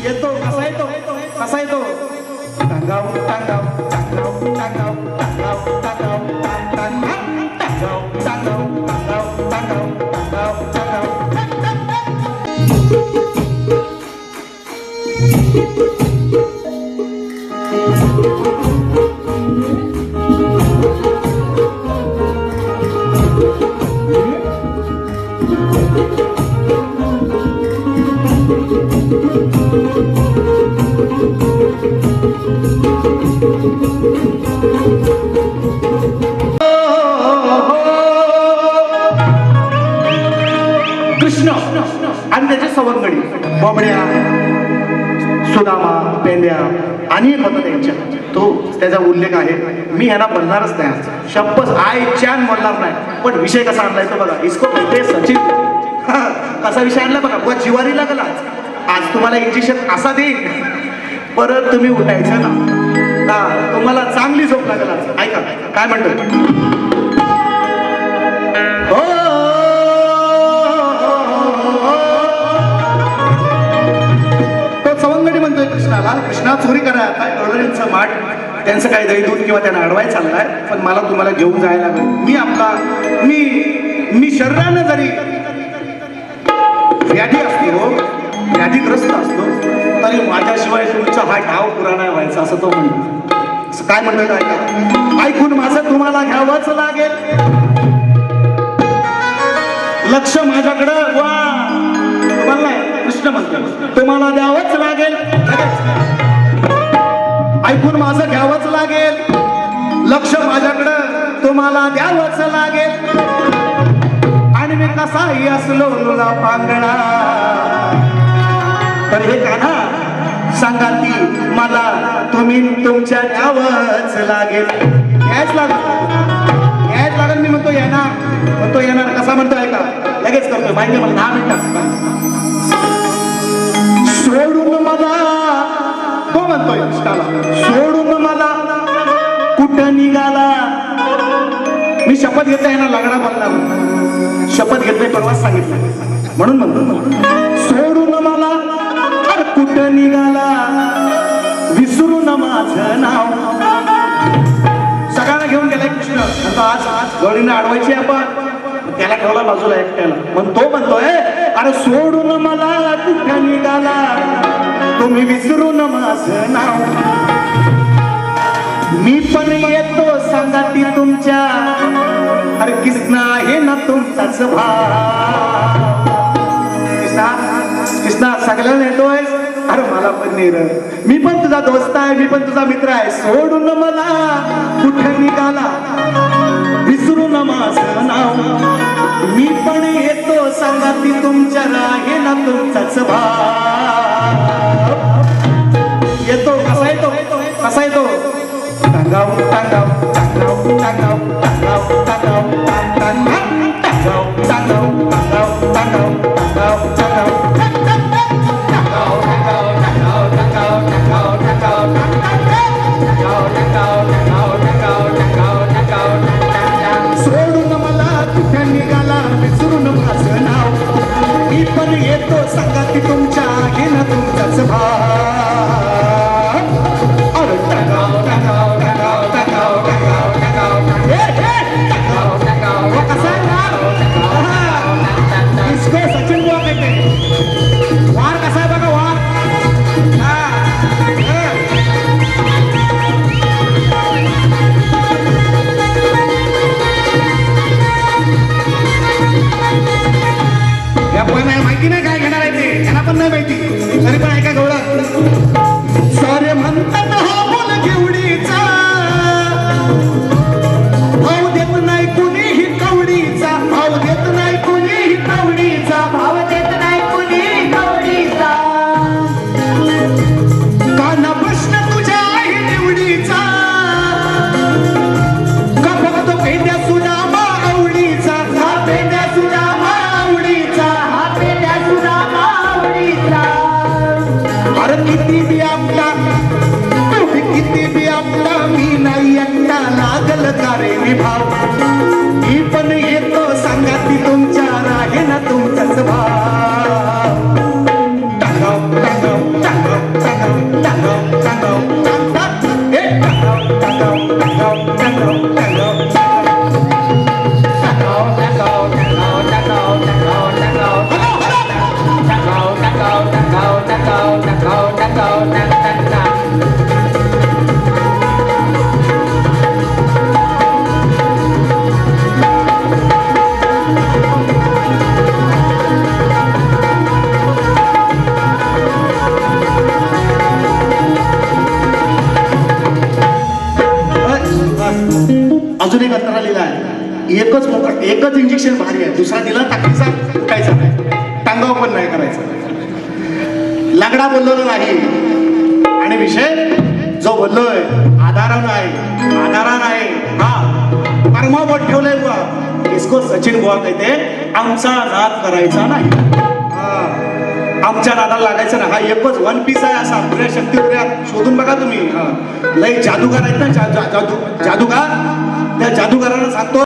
येतो कसा येतो कसा येतो टांगाव टांगाव टांगाव टांगाव टांगाव टांगाव टांगाव टांगाव टांगाव टांगाव टांगाव टांगाव कृष्ण आणि त्याचे सवंगडी बोबड्या सुदामा पेंड्या अनेक होतं त्यांच्या तो त्याचा उल्लेख आहे. मी यांना बोलणारच नाही शप्पथ आयच्यान बोलणार नाही. पण विषय कसा आणलाय तो बघा इसको कहते सचिन कसा विषय आणला बघा बुवा जिवारी लागला. आज तुम्हाला इंजेक्शन असा देईन परत तुम्ही उठायचं ना तुम्हाला चांगली झोप लागला. ऐका काय म्हणतो कृष्णाला कृष्णा चोरी करा काय कळवळींचं माठ त्यांचं काही दैदूत किंवा त्यांना अडवाय चाललाय. पण मला तुम्हाला घेऊन जायला लागेल. मी आपला मी शरीरानं जरी व्याधी असतो व्याधीग्रस्त असतो तरी माझ्याशिवाय तुमचा हा ठाव पुरा नाही व्हायचा असं तो म्हणतो. काय म्हणतो ऐका ऐकून माझं तुम्हाला घ्यावंच लागेल. लक्ष माझ्याकडं वा तुम्हाला कृष्ण म्हणतो तुम्हाला द्यावंच लागेल. ऐकून माझं घ्यावंच लागेल. लक्ष माझ्याकडं तुम्हाला द्यावंच लागेल. आणि मी कसाही असलो लुला पांगळा तर हे कान्हा सांगा ती मला तुम्ही तुमच्या द्यावंच लागेल. यायच लागेल मी म्हणतो येणार कसा म्हणतो ऐका लगेच करतोय माहिती मला 10 मिनिटात सोडून मला तो म्हणतोय कृष्णाला सोडून मला कुठं निघाला. मी शपथ घेतोय ना लग्ना बोलणार शपथ घेतोय परवाच सांगितलं म्हणून म्हणतो सोडून मला अरे कुठं निघाला विसरून माझं नाव. सगळ्यांना घेऊन गेलाय कृष्ण आज गडीनं अडवायची आपण त्याला ठेवला बाजूला एकट्याला मग तो म्हणतोय अरे सोडून मला कुठं निघाला तुम्ही विसरून माझं नाव. मी पण येतो सांगा ती तुमच्या अरे कृष्णा हे ना तुमचाच भाव. कृष्णा सगळ्यांना येतोय अरे मला पण नाही रे मी पण तुझा दोस्त आहे मी पण तुझा मित्र आहे. सोडून मला कुठं निघाला विसरून माझं नाव. मी पण येतो सांगा ती तुमच्या राहे ना तुमचाच भाव. येतो कसा येतो कसा येतो टांगाव टांगाव टांगाव टांगाव टांगाव टांगाव टांगाव टांगाव टांगाव टांगाव टांगाव सोडून मला कुठं निघाला विसरून माझं नाव. मी पण येतो सांगा ती तुमच्या आहे ना तुमचाच भाव. अरे टांगाव टांगाव टांगाव टांगाव टांगाव टांगाव टांगाव कसा इसको सचिन बुवा कहते वार कसा आहे बघा वार. माहिती नाही काय घेणार आहे ते त्यांना पण नाही माहिती तरी पण ऐका गौडा सारे म्हणतात हा बोल घेवडीचा भाव देत नाही कुणीही कवडीचा भाव देत नाही कुणीही कवडीचा भाव देत नाही कुणीही कवडीचा. काना प्रश्न तुझ्या आहे निवडीचा का फक्त पेंड्या सुदामा आवडीचा हा पेंड्या सुदामा आवडीचा हा पेंड्या सुदामा आवडीचा. अरे किती बी आपला तुम्ही किती बी आपला मी नाही एकटा लागल का रे विभाव. मी पण येतो सांगा ती तुमच्या राहे ना तुमचाच भाव. टांगाव टांगाव टांगाव अजून एक अंतरा लिहिला आहे, एकच इंजेक्शन भारी आहे, दुसरा दिला टाकीचा उठायचा नाही, टांगाव पण नाही करायचा, लंगडा बोललो नाही, आणि विषय जो बोललोय आधारानं आहे हा कर्मा बोट ठेवलंय बुवा, इसको सचिन बुवा कहते आमचा नाद करायचा नाही, आमच्या नादाला लागायचं ना, हा एकच वन पीस आहे असा, पुऱ्या शक्ती पुऱ्या शोधून बघा तुम्ही, लय जादूगार आहेत ना, जादूगार, त्या जादूगारांना सांगतो